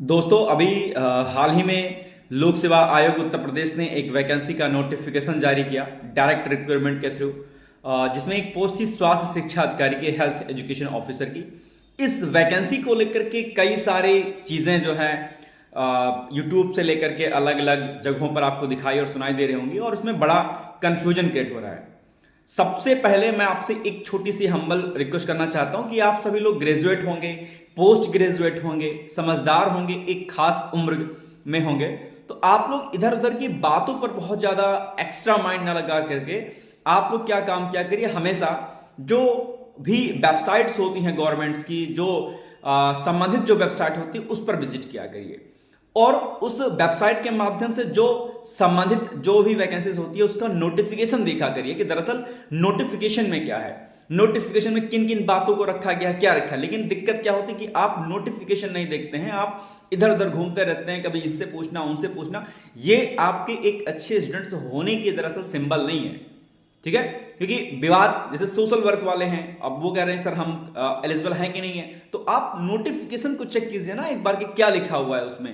दोस्तों अभी हाल ही में लोक सेवा आयोग उत्तर प्रदेश ने एक वैकेंसी का नोटिफिकेशन जारी किया डायरेक्ट रिक्रूटमेंट के थ्रू, जिसमें एक पोस्ट थी स्वास्थ्य शिक्षा अधिकारी की, हेल्थ एजुकेशन ऑफिसर की। इस वैकेंसी को लेकर के कई सारी चीजें जो है यूट्यूब से लेकर के अलग अलग जगहों पर आपको दिखाई और सुनाई दे रही होंगी और उसमें बड़ा कंफ्यूजन क्रिएट हो रहा है। सबसे पहले मैं आपसे एक छोटी सी हम्बल रिक्वेस्ट करना चाहता हूं कि आप सभी लोग ग्रेजुएट होंगे, पोस्ट ग्रेजुएट होंगे, समझदार होंगे, एक खास उम्र में होंगे, तो आप लोग इधर उधर की बातों पर बहुत ज्यादा एक्स्ट्रा माइंड ना लगा करके आप लोग क्या काम किया करिए, हमेशा जो भी वेबसाइट्स होती हैं गवर्नमेंट्स की, जो संबंधित जो वेबसाइट होती है उस पर विजिट किया करिए और उस वेबसाइट के माध्यम से जो संबंधित जो भी वैकेंसीज होती है उसका नोटिफिकेशन देखा करिए कि दरअसल नोटिफिकेशन में क्या है, नोटिफिकेशन में किन किन बातों को रखा गया है, क्या रखा है। लेकिन दिक्कत क्या होती है कि आप नोटिफिकेशन नहीं देखते हैं, आप इधर उधर घूमते रहते हैं, कभी इससे पूछना उनसे पूछना। ये आपके एक अच्छे स्टूडेंट्स होने की दरअसल सिंबल नहीं है, ठीक है। क्योंकि विवाद जैसे सोशल वर्क वाले हैं, अब वो कह रहे हैं सर हम एलिजिबल हैं कि नहीं है, तो आप नोटिफिकेशन को चेक कीजिए ना एक बार कि क्या लिखा हुआ है उसमें,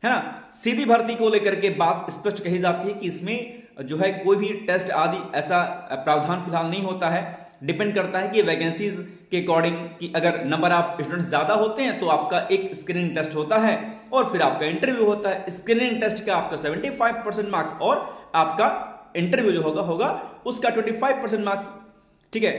है ना। सीधी भर्ती को लेकर के बात स्पष्ट कही जाती है कि इसमें जो है कोई भी टेस्ट आदि ऐसा प्रावधान फिलहाल नहीं होता है। डिपेंड करता है कि वैकेंसीज के अकॉर्डिंग कि अगर नंबर ऑफ स्टूडेंट्स ज्यादा होते हैं तो आपका एक स्क्रीनिंग टेस्ट होता है और फिर आपका इंटरव्यू होता है। स्क्रीनिंग टेस्ट का आपका 75% मार्क्स और आपका इंटरव्यू जो होगा उसका 25% मार्क्स, ठीक है।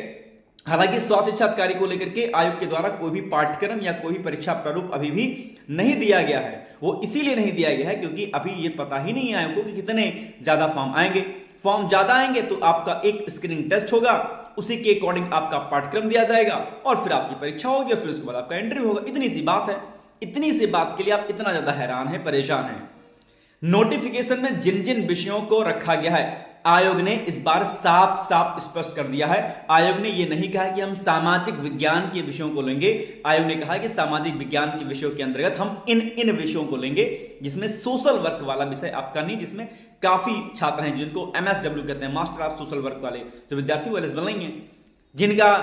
हालांकि स्वास्थ्य शिक्षा अधिकारी को लेकर के आयोग के द्वारा कोई भी पाठ्यक्रम या कोई भी परीक्षा प्रारूप अभी भी नहीं दिया गया है। वो इसीलिए नहीं दिया गया है क्योंकि अभी ये पता ही नहीं है आयोग को कि कितने ज्यादा फॉर्म आएंगे। फॉर्म ज्यादा आएंगे तो आपका एक स्क्रीनिंग टेस्ट होगा, उसी के अकॉर्डिंग आपका पाठ्यक्रम दिया जाएगा और फिर आपकी परीक्षा होगी और फिर उसके बाद आपका इंटरव्यू होगा। इतनी सी बात है, इतनी सी बात के लिए आप इतना ज्यादा हैरान है, परेशान है। नोटिफिकेशन में जिन जिन विषयों को रखा गया है आयोग ने इस बार साफ साफ स्पष्ट कर दिया है। आयोग ने यह नहीं कहा कि हम सामाजिक विज्ञान के विषयों को लेंगे, आयोग ने कहा कि सामाजिक विज्ञान के विषयों के अंतर्गत हम इन विषयों को लेंगे, जिसमें सोशल वर्क वाला विषय आपका नहीं, जिसमें काफी छात्र हैं जिनको MSW कहते हैं, मास्टर ऑफ सोशल वर्क वाले जो विद्यार्थी वो एलिजिबल नहीं है, जिनका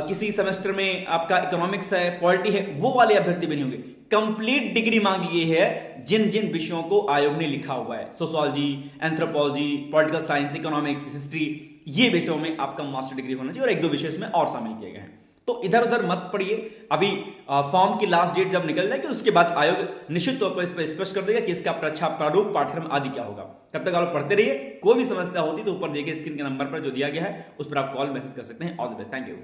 किसी सेमेस्टर में आपका इकोनॉमिक्स है, पॉलिटी है, वो वाले अभ्यर्थी भी नहीं होंगे। कंप्लीट डिग्री मांगी गई है जिन जिन विषयों को आयोग ने लिखा हुआ है, sociology, anthropology, political science, economics, history, ये विषयों में आपका मास्टर डिग्री होना चाहिए और एक दो विषय इसमें और शामिल किए गए हैं। तो इधर उधर मत पढ़िए, अभी फॉर्म की लास्ट डेट जब निकल जाएगी उसके बाद आयोग निश्चित तौर पर इस पर स्पष्ट कर देगा कि इसका परीक्षा प्रारूप, पाठ्यक्रम आदि क्या होगा। तब तक आप पढ़ते रहिए, कोई भी समस्या होती तो ऊपर देखिए स्क्रीन के नंबर पर जो दिया गया है उस पर आप कॉल मैसेज कर सकते हैं। All the best, thank you.